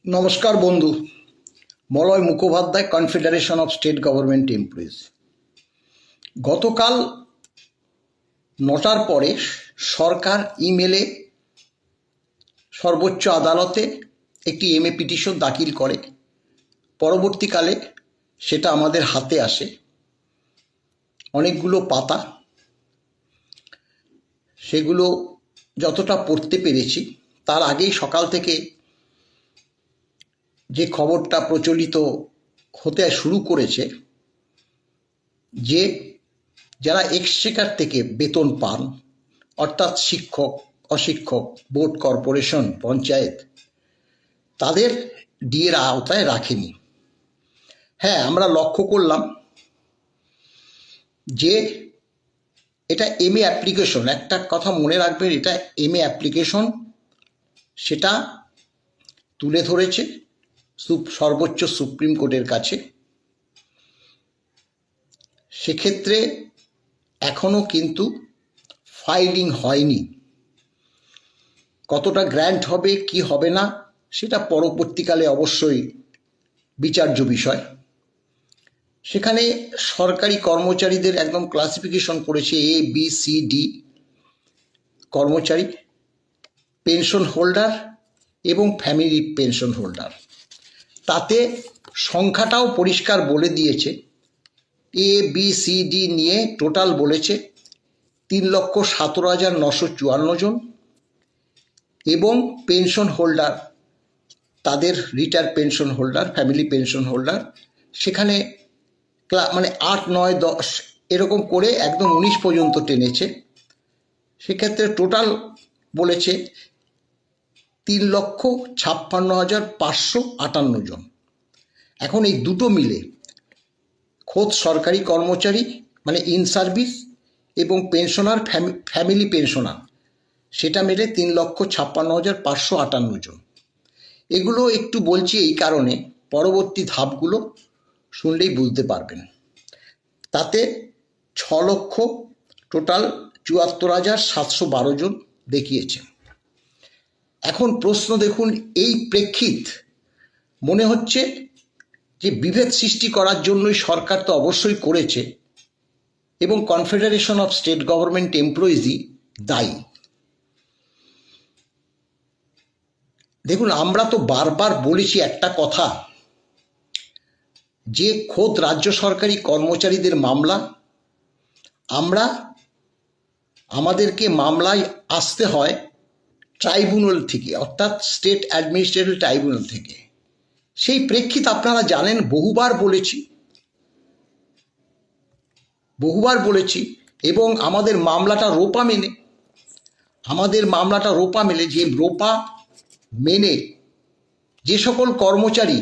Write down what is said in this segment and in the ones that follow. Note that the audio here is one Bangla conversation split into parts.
নমস্কার বন্ধু। Malay Mukhopadhyay, confederation of state government employees. গতকাল 9টার পরে সরকার ইমেলে সর্বোচ্চ আদালতে একটি এমএ পিটিশন দাখিল করে। পরবর্তীকালে সেটা আমাদের হাতে আসে, অনেকগুলো পাতা। সেগুলো যতটা পড়তে পেরেছি, তার আগেই সকাল থেকে যে খবরটা প্রচলিত হতে শুরু করেছে যে যারা এক্সচেকার থেকে বেতন পান, অর্থাৎ শিক্ষক, অশিক্ষক, বোর্ড, কর্পোরেশন, পঞ্চায়েত, তাদের ডিএর আওতায় রাখেনি। হ্যাঁ, আমরা লক্ষ্য করলাম যে এটা এমএ অ্যাপ্লিকেশন। একটা কথা মনে রাখবেন, এটা এমএ অ্যাপ্লিকেশন। সেটা তুলে ধরেছে সর্বোচ্চ সুপ্রিম কোর্টের কাছে। সেক্ষেত্রে এখনো কিন্তু ফাইলিং হয়নি। কতটা গ্র্যান্ট হবে কি হবে না সেটা পরবর্তীকালে অবশ্যই বিচার্য বিষয়। সেখানে সরকারি কর্মচারীদের একদম ক্লাসিফিকেশন করেছে এ বি সি ডি কর্মচারী, পেনশন হোল্ডার এবং ফ্যামিলি পেনশন হোল্ডার। তাতে সংখ্যাটাও পরিষ্কার বলে দিয়েছে। এ বি সি ডি নিয়ে টোটাল বলেছে 3,17,954 জন, এবং পেনশন হোল্ডার, তাদের retired pension holder, family pension holder, সেখানে মানে 8, 9, 10 এরকম করে একদম 19 পর্যন্ত টেনেছে। সেক্ষেত্রে টোটাল বলেছে 3,56,558 জন। এখন এই দুটো মিলে খোদ সরকারি কর্মচারী মানে ইন সার্ভিস এবং পেনশনার, ফ্যামিলি পেনশনার, সেটা মিলে 3,56,558 জন। এগুলো একটু বলছি এই কারণে, পরবর্তী ধাপগুলো শুনলেই বুঝতে পারবেন। তাতে 6,00,000 টোটাল 74,712 জন দেখিয়েছে। এখন প্রশ্ন দেখুন, এই প্রেক্ষিত মনে হচ্ছে যে বিভেদ সৃষ্টি করার জন্যই সরকার তো অবশ্যই করেছে, এবং কনফেডারেশন অফ স্টেট গভর্নমেন্ট এমপ্লয়িজই দায়ী। দেখুন, আমরা তো বারবার বলেছি একটা কথা, যে খোদ রাজ্য সরকারি কর্মচারীদের মামলা, আমাদেরকে মামলায় আসতে হয় ট্রাইব্যুনাল থেকে, অর্থাৎ স্টেট অ্যাডমিনিস্ট্রেটিভ ট্রাইব্যুনাল থেকে। সেই প্রেক্ষিত আপনারা জানেন, বহুবার বলেছি, এবং আমাদের মামলাটা রোপা মেনে, যে রোপা মেনে যে সকল কর্মচারী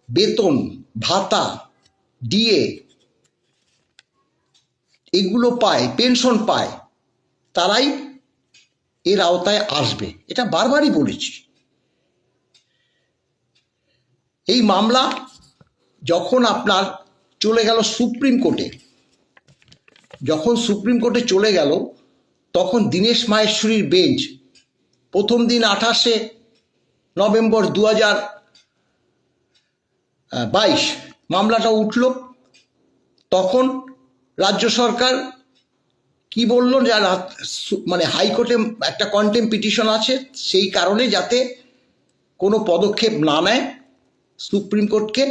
বেতন, ভাতা, ডিএ এগুলো পায়, পেনশন পায়, তারাই এর আওতায় আসবে। এটা বারবারই বলেছি। এই মামলা যখন আপনার চলে গেল সুপ্রিম কোর্টে, চলে গেল, তখন দীনেশ মাহেশ্বরীর বেঞ্চ প্রথম দিন 28শে নভেম্বর 2022 মামলাটা উঠল। তখন রাজ্য সরকার কি বলল, যারা মানে হাইকোর্টে একটা কন্টেম্প পিটিশন আছে, সেই কারণে যাতে কোনো পদক্ষেপ না নেয়, সুপ্রিম কোর্টকে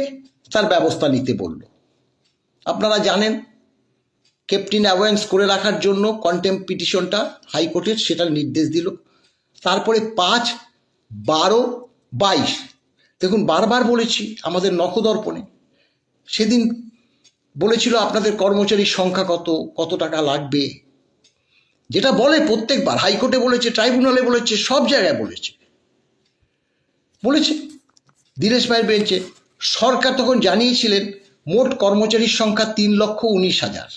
তার ব্যবস্থা নিতে বলল। আপনারা জানেন, কেপটিন অ্যাভয়েন্স করে রাখার জন্য কন্টেম্প পিটিশনটা হাইকোর্টের, সেটার নির্দেশ দিল। তারপরে 5, 12, 22, দেখুন বারবার বলেছি আমাদের নখদর্পণে, সেদিন বলেছিল আপনাদের কর্মচারীর সংখ্যা কত টাকা লাগবে, যেটা বলে প্রত্যেকবার। হাইকোর্টে বলেছে, ট্রাইব্যুনালে বলেছে, সব জায়গায় বলেছে দীনেশ মায়ের বেঞ্চে। সরকার তখন জানিয়েছিলেন মোট কর্মচারীর সংখ্যা 3,19,000।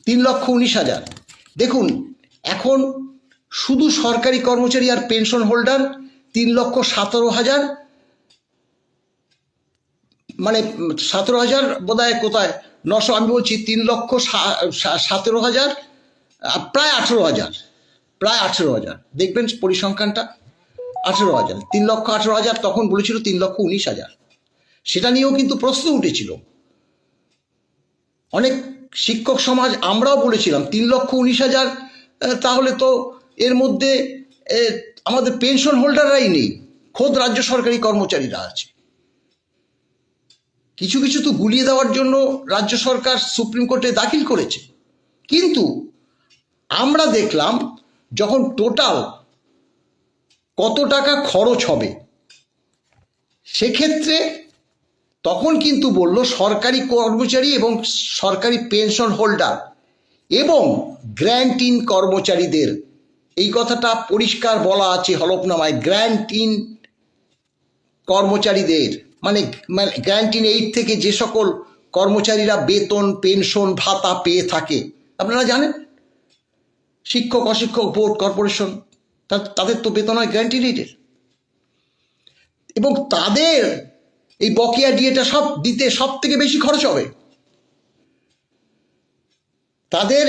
3,19,000। দেখুন, এখন শুধু সরকারি কর্মচারী আর পেনশন হোল্ডার 3,17,000, মানে 17,000 বোধহয়, কোথায় 900, আমি বলছি 3,17,000, প্রায় 18,000, দেখবেন পরিসংখ্যানটা। 18,000, 3,18,000, তখন বলেছিল 3,19,000। সেটা নিয়েও কিন্তু প্রশ্ন উঠেছিল। অনেক শিক্ষক সমাজ আমরাও বলেছিলাম 3,19,000, তাহলে তো এর মধ্যে আমাদের পেনশন হোল্ডাররাই নেই, খোদ রাজ্য সরকারি কর্মচারীরা আছে। কিছু কিছু তো গুলিয়ে দেওয়ার জন্য রাজ্য সরকার সুপ্রিম কোর্টে দাখিল করেছে। কিন্তু আমরা দেখলাম যখন টোটাল কত টাকা খরচ হবে, সেক্ষেত্রে তখন কিন্তু বলল সরকারি কর্মচারী এবং সরকারি পেনশন হোল্ডার এবং গ্র্যান্ট ইন কর্মচারীদের, এই কথাটা পরিষ্কার বলা আছে হলফনামায়, গ্র্যান্ট ইন কর্মচারীদের মানে গ্র্যান্ট ইন এইড থেকে যে সকল কর্মচারীরা বেতন পেনশন ভাতা পেয়ে থাকে, আপনারা জানেন শিক্ষক অশিক্ষক বোর্ড কর্পোরেশন, তাদের তো বেতন হয় গ্র্যান্ট ইন এইডের, এবং তাদের এই বকেয়া ডিএটা সব দিতে সব থেকে বেশি খরচ হবে। তাদের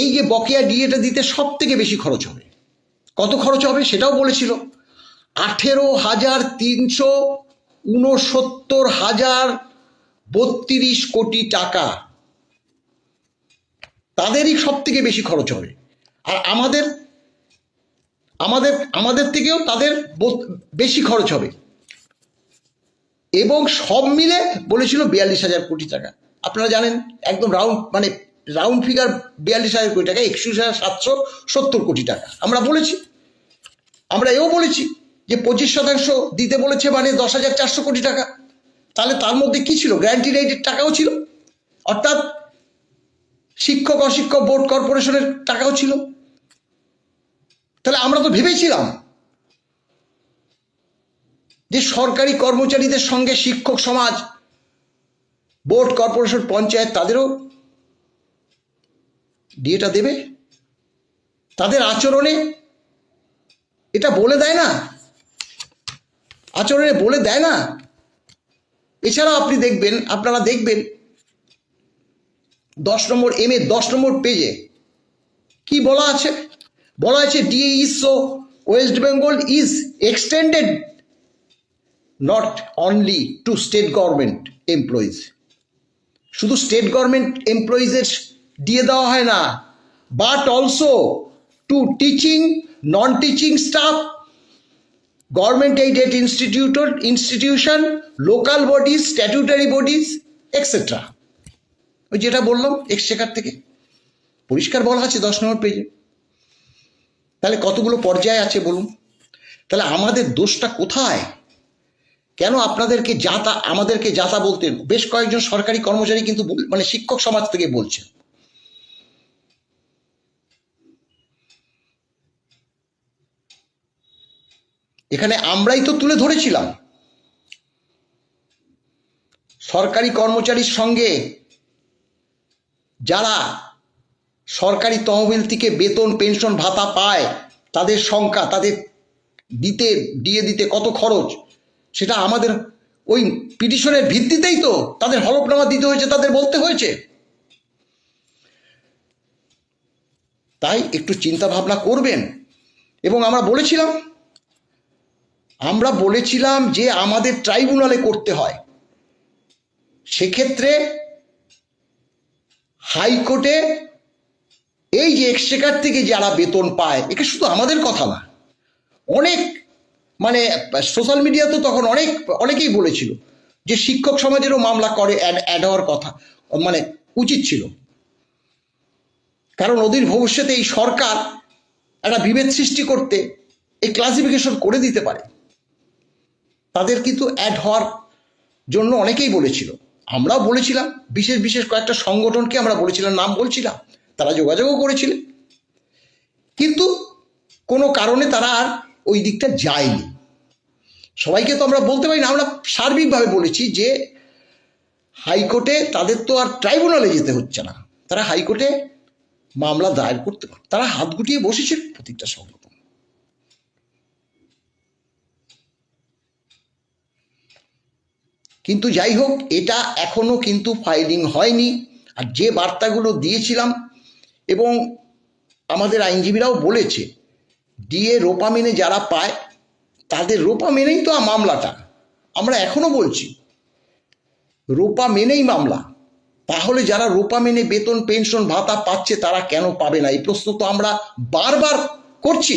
এই যে বকেয়া ডিএটা দিতে সব থেকে বেশি খরচ হবে। কত খরচ হবে সেটাও বলেছিল, 18,369,32 কোটি টাকা তাদেরই সব থেকে বেশি খরচ হবে। আর আমাদের থেকেও তাদের বেশি খরচ হবে, এবং সব মিলে বলেছিল 42,000 কোটি টাকা। আপনারা জানেন একদম রাউন্ড ফিগার 42,000 কোটি টাকা, 61,770 কোটি টাকা। আমরা এও বলেছি যে 25% দিতে বলেছে, মানে 10,400 কোটি টাকা। তাহলে তার মধ্যে কি ছিল? গ্র্যান্ট ইন এইডের টাকাও ছিল, অর্থাৎ শিক্ষক অশিক্ষক বোর্ড কর্পোরেশনের টাকাও ছিল। তাহলে আমরা তো ভেবেছিলাম যে সরকারি কর্মচারীদের সঙ্গে শিক্ষক সমাজ বোর্ড কর্পোরেশন পঞ্চায়েত তাদেরও ডিএটা দেবে। তাদের আচরণে এটা বলে দেয় না, আচরণে বলে দেয় না। এছাড়াও আপনারা দেখবেন 10 নম্বর এর 10 নম্বর পেজে কি বলা আছে? DA is so West Bengal is extended not only two state government employees. শুধু স্টেট গভর্নমেন্ট এমপ্লয়িজের দিয়ে দেওয়া হয় না, but also two teaching non teaching staff, government aided institution, local bodies, statutory bodies etcetera. ওই যেটা বললাম এক্সচেকার থেকে পরিষ্কার বলা আছে 10 নম্বর পেজে। তাহলে কতগুলো পর্যায়ে আছে বলুন? তাহলে আমাদের দোষটা কোথায়? কেন আমাদেরকে যাতা বলতেন? বেশ কয়েকজন সরকারি কর্মচারী কিন্তু মানে শিক্ষক সমাজ থেকে বলছে। এখানে আমরাই তো তুলে ধরেছিলাম সরকারি কর্মচারীর সঙ্গে যারা সরকারি তহবিল থেকে বেতন পেনশন ভাতা পায়, তাদের সংখ্যা, তাদের ডিএ দিতে কত খরচ, সেটা আমাদের ওই পিটিশনের ভিত্তিতেই তো তাদের হলফনামা দিতে হয়েছে, তাদের বলতে হয়েছে। তাই একটু চিন্তা ভাবনা করবেন। এবং আমরা বলেছিলাম যে আমাদের ট্রাইব্যুনালে করতে হয়। সেক্ষেত্রে হাইকোর্টে এই যে এক্সচেকার থেকে যারা বেতন পায়, এটা শুধু আমাদের কথা না, অনেক মানে সোশ্যাল মিডিয়া তো তখন অনেকেই বলেছিল যে শিক্ষক সমাজেরও মামলা করে অ্যাড হওয়ার কথা, মানে উচিত ছিল। কারণ অদূর ভবিষ্যতে এই সরকার একটা বিভেদ সৃষ্টি করতে এই ক্লাসিফিকেশন করে দিতে পারে। তাদের কিন্তু অ্যাড হওয়ার জন্য অনেকেই বলেছিল, আমরাও বলেছিলাম, বিশেষ কয়েকটা সংগঠনকে আমরা বলেছিলাম, নাম বলছিলাম, তারা যোগাযোগও করেছিলেন, কিন্তু কোনো কারণে তারা আর ওই দিকটা যায়নি। সবাইকে তো আমরা বলতে পারি না, আমরা সার্বিকভাবে বলেছি যে হাইকোর্টে তাদের তো আর ট্রাইব্যুনালে যেতে হচ্ছে না, তারা হাইকোর্টে মামলা দায়ের করতে পারে। তারা হাত গুটিয়ে বসেছিল প্রত্যেকটা সংগঠন। কিন্তু যাই হোক, এটা এখনো কিন্তু ফাইলিং হয়নি। আর যে বার্তাগুলো দিয়েছিলাম, এবং আমাদের আইনজীবীরাও বলেছে, ডিএ রোপা মেনে যারা পায় তাদের রোপা মেনেই তো মামলাটা, আমরা এখনো বলছি রোপা মেনেই মামলা। তাহলে যারা রোপা মেনে বেতন পেনশন ভাতা পাচ্ছে তারা কেন পাবে না? এই প্রশ্ন তো আমরা বারবার করছি,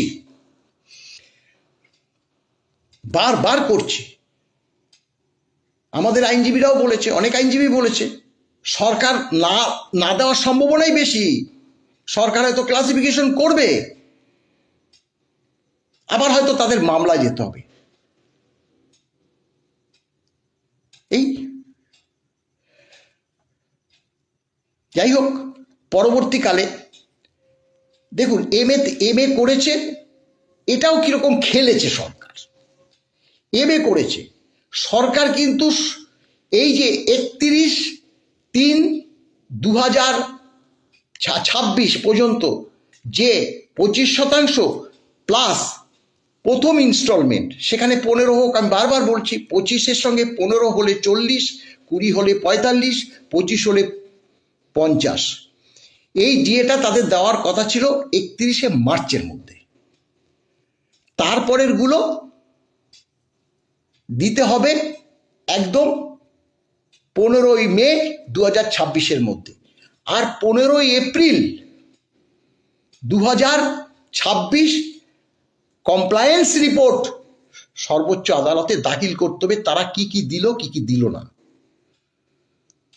বারবার করছি। আমাদের আইনজীবীরাও বলেছে, অনেক আইনজীবী বলেছে সরকার না না দেওয়ার সম্ভাবনাই বেশি। সরকার হয়তো ক্লাসিফিকেশন করবে, আবার হয়তো তাদের মামলায় যেতে হবে। এই যাই হোক, পরবর্তীকালে দেখুন এম এ করেছে, এটাও কিরকম খেলেছে সরকার। এম এ করেছে সরকার, কিন্তু এই যে 31/3/2026 পর্যন্ত যে 25% প্লাস প্রথম ইনস্টলমেন্ট, সেখানে 15 হোক, আমি বারবার বলছি 25-এর সঙ্গে 15 হলে 40, 20 হলে 45, 25 হলে 50, এই ডিএটা তাদের দেওয়ার কথা ছিল 31শে মার্চের মধ্যে। তারপরের গুলো দিতে হবে একদম 15ই মে 2026-এর মধ্যে। আর 15ই এপ্রিল 2026 কমপ্লায়েন্স রিপোর্ট সর্বোচ্চ আদালতে দাখিল করতে হবে, তারা কি কি দিল কি কি দিল না।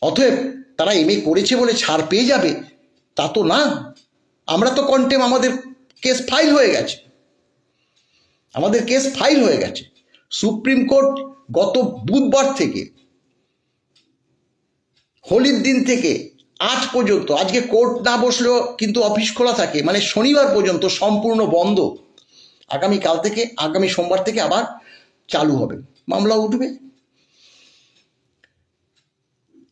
অতএব তারা এম এ করেছে বলে ছাড় পেয়ে যাবে তা তো না। আমরা তো কন্টেম, আমাদের কেস ফাইল হয়ে গেছে, আমাদের কেস ফাইল হয়ে গেছে। সুপ্রিম কোর্ট গত বুধবার থেকে, হোলির দিন থেকে আজ পর্যন্ত, আজকে কোর্ট না বসলেও কিন্তু অফিস খোলা থাকে, মানে শনিবার পর্যন্ত সম্পূর্ণ বন্ধ। আগামীকাল থেকে, আগামী সোমবার থেকে আবার চালু হবে, মামলা উঠবে।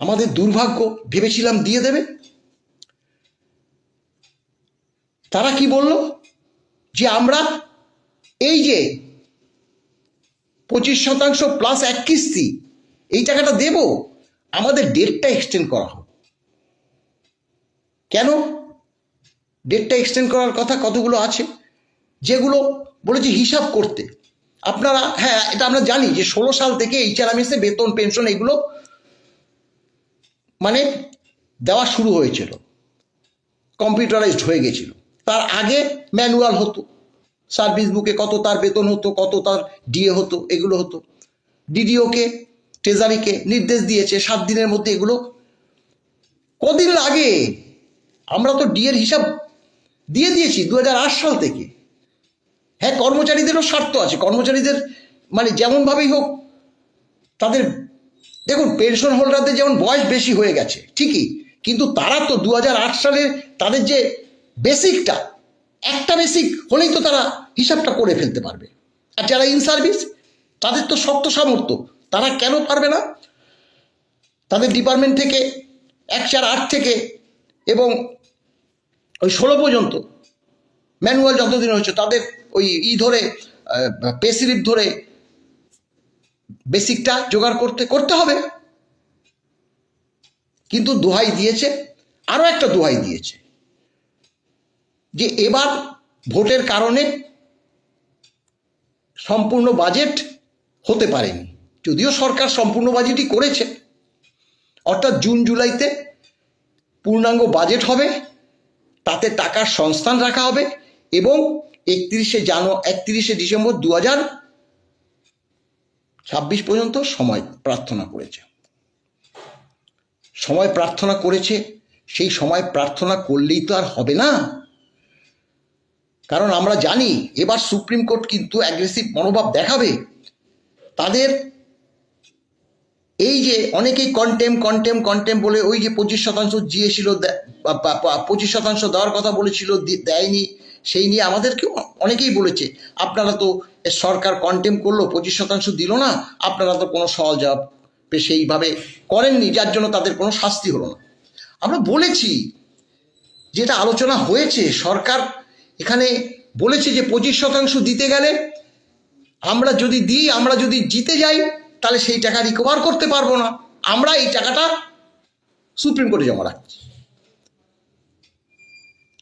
আমাদের দুর্ভাগ্য, ভেবেছিলাম দিয়ে দেবে। তারা কি বলল যে আমরা এই যে 25% প্লাস 1 কিস্তি এই টাকাটা দেব, আমাদের ডেটটা এক্সটেন্ড করা হোক। কেন ডেটটা এক্সটেন্ড করার কথা? কতগুলো আছে যেগুলো বলেছে হিসাব করতে। আপনারা, হ্যাঁ এটা আমরা জানি যে 16 সাল থেকে HRMS বেতন পেনশন এগুলো মানে দেওয়া শুরু হয়েছিল, কম্পিউটারাইজড হয়ে গেছিল। তার আগে ম্যানুয়াল হতো, সার্ভিস বুকে কত তার বেতন হতো, কত তার ডিএ হতো, এগুলো হতো। ডিডিওকে, ট্রেজারিকে নির্দেশ দিয়েছে 7 দিনের মধ্যে এগুলো। কদিন লাগে? আমরা তো ডিএর হিসাব দিয়ে দিয়েছি 2008 সাল থেকে। হ্যাঁ, কর্মচারীদেরও স্বার্থ আছে, কর্মচারীদের মানে যেমনভাবেই হোক তাদের, দেখুন পেনশন হোল্ডারদের যেমন বয়স বেশি হয়ে গেছে ঠিকই, কিন্তু তারা তো 2008 সালে তাদের যে বেসিকটা, একটা বেসিক হলেই তো তারা হিসাবটা করে ফেলতে পারবে। আর যারা ইন সার্ভিস তাদের তো শক্ত সামর্থ্য, তারা কেন পারবে না? তাদের ডিপার্টমেন্ট থেকে 1/4/8 থেকে এবং ওই 16 পর্যন্ত ম্যানুয়াল যতদিন হয়েছে তাদের ওই ধরে পে স্লিপ ধরে বেসিকটা জোগাড় করতে হবে। কিন্তু দোহাই দিয়েছে, আরো একটা দোহাই দিয়েছে যে এবার ভোটের কারণে সম্পূর্ণ বাজেট হতে পারেনি, যদিও সরকার সম্পূর্ণ বাজেটই করেছে। অর্থাৎ জুন জুলাইতে পূর্ণাঙ্গ বাজেট হবে, তাতে টাকার সংস্থান রাখা হবে এবং 31শে ডিসেম্বর 2026 পর্যন্ত সময় প্রার্থনা করেছে। সময় প্রার্থনা করেছে, সেই সময় প্রার্থনা করলেই তো আর হবে না। কারণ আমরা জানি এবার সুপ্রিম কোর্ট কিন্তু অ্যাগ্রেসিভ মনোভাব দেখাবে। তাদের এই যে অনেকেই কন্টেম বলে ওই যে 25% দিয়েছিল, 25% দেওয়ার কথা বলেছিল, দেয়নি, সেই নিয়ে আমাদেরকেও অনেকেই বলেছে আপনারা তো সরকার কন্টেম করলো, 25% দিল না, আপনারা তো কোনো সওয়াল জবাব সেইভাবে করেননি, যার জন্য তাদের কোনো শাস্তি হলো না। আমরা বলেছি, যেটা আলোচনা হয়েছে, সরকার এখানে বলেছে যে 25% দিতে গেলে আমরা যদি দিই, আমরা যদি জিতে যাই তাহলে সেই টাকা রিকভার করতে পারবো না, আমরা এই টাকাটা সুপ্রিম কোর্টে জমা রাখছি।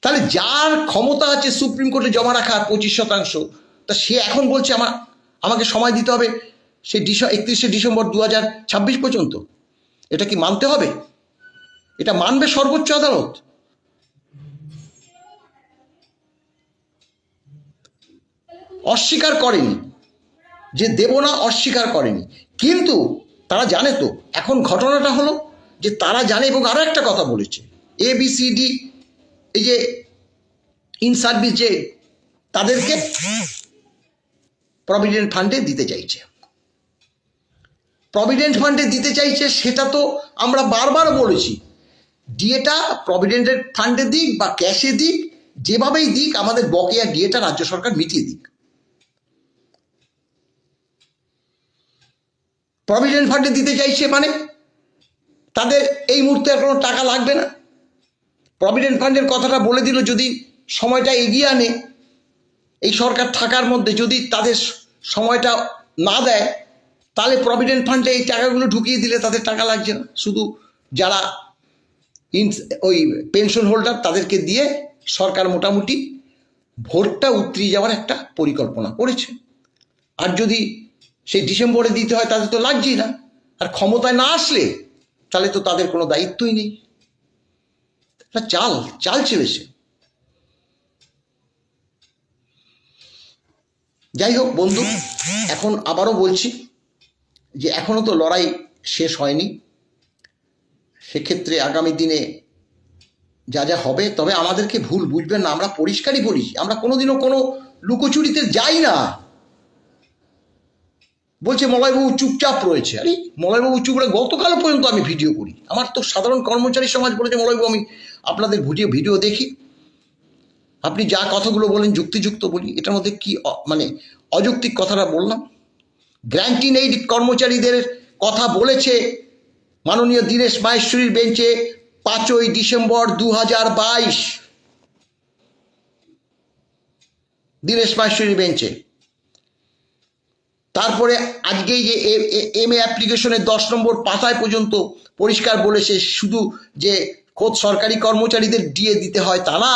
তাহলে যার ক্ষমতা আছে সুপ্রিম কোর্টে জমা রাখার 25%, তা সে এখন বলছে আমাকে সময় দিতে হবে সেই 31শে ডিসেম্বর 2026 পর্যন্ত। এটা কি মানতে হবে? এটা মানবে সর্বোচ্চ আদালত? অস্বীকার করেনি, যে দেব না অস্বীকার করেনি, কিন্তু তারা জানে তো। এখন ঘটনাটা হলো যে তারা জানে, এবং আরো একটা কথা বলেছে, ABCD এই যে ইন সার্ভিস, যে তাদেরকে প্রভিডেন্ট ফান্ডে দিতে চাইছে, প্রভিডেন্ট ফান্ডে দিতে চাইছে। সেটা তো আমরা বারবার বলেছি, ডিএটা প্রভিডেন্টের ফান্ডে দিক বা ক্যাশে দিক, যেভাবেই দিক, আমাদের বকেয়া ডিএটা রাজ্য সরকার মিটিয়ে দিক। প্রভিডেন্ট ফান্ডে দিতে চাইছে মানে তাদের এই মুহূর্তে আর কোনো টাকা লাগবে না। প্রভিডেন্ট ফান্ডের কথাটা বলে দিল, যদি সময়টা এগিয়ে আনে এই সরকার থাকার মধ্যে, যদি তাদের সময়টা না দেয়, তাহলে প্রভিডেন্ট ফান্ডে এই টাকাগুলো ঢুকিয়ে দিলে তাদের টাকা লাগছে না। শুধু যারা ওই পেনশন হোল্ডার তাদেরকে দিয়ে সরকার মোটামুটি ভোটটা উতরিয়ে যাওয়ার একটা পরিকল্পনা করেছে। আর যদি সেই ডিসেম্বরে দিতে হয় তাদের তো লাগছেই না। আর ক্ষমতায় না আসলে তাহলে তো তাদের কোনো দায়িত্বই নেই। চাল চেলেছে। যাই হোক বন্ধু, এখন আবারও বলছি যে এখনো তো লড়াই শেষ হয়নি। সেক্ষেত্রে আগামী দিনে যা যা হবে, তবে আমাদেরকে ভুল বুঝবেন না, আমরা পরিষ্কারই বলেছি, আমরা কোনোদিনও কোনো লুকোচুরিতে যাই না। বলছে মলয়বাবু চুপচাপ রয়েছে। আরে মলয়বাবু চুপ করে, গতকাল পর্যন্ত আমি ভিডিও করি। আমার তো সাধারণ কর্মচারী সমাজ বলেছে মলয়বাবু আমি আপনাদের ভিডিও দেখি, আপনি যা কথাগুলো বলেন যুক্তিযুক্ত বলি, এটার মধ্যে কি মানে অযৌক্তিক কথাটা বললাম? গ্র্যান্টিন এইড কর্মচারীদের কথা বলেছে মাননীয় দীনেশ মাহেশ্বরীর বেঞ্চে 5ই ডিসেম্বর 2022, দীনেশ মাহেশ্বরীর বেঞ্চে। তারপরে আজকে যে MA অ্যাপ্লিকেশনের 10 নম্বর পাতায় পর্যন্ত পরিষ্কার বলেছে, শুধু যে খোদ সরকারি কর্মচারীদের ডিএ দিতে হয় তা না,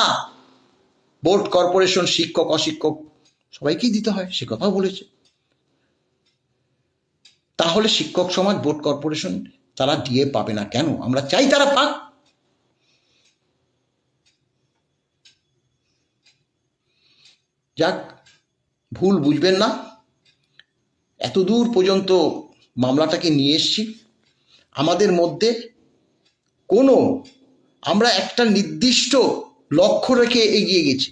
বোর্ড, কর্পোরেশন, শিক্ষক, অশিক্ষক সবাইকেই দিতে হয়, সে কথাও বলেছে। তাহলে শিক্ষক সমাজ, বোর্ড, কর্পোরেশন তারা ডিএ পাবে না কেন? আমরা চাই তারা পাক। যাক, ভুল বুঝবেন না, এত দূর পর্যন্ত মামলাটাকে নিয়ে এসছি। আমাদের মধ্যে আমরা একটা নির্দিষ্ট লক্ষ্য রেখে এগিয়ে গেছি।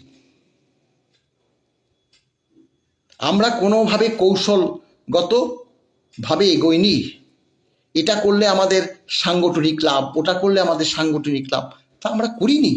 আমরা কোনোভাবে কৌশলগতভাবে এগোইনি। এটা করলে আমাদের সাংগঠনিক লাভ, ওটা করলে আমাদের সাংগঠনিক লাভ, তা আমরা করিনি।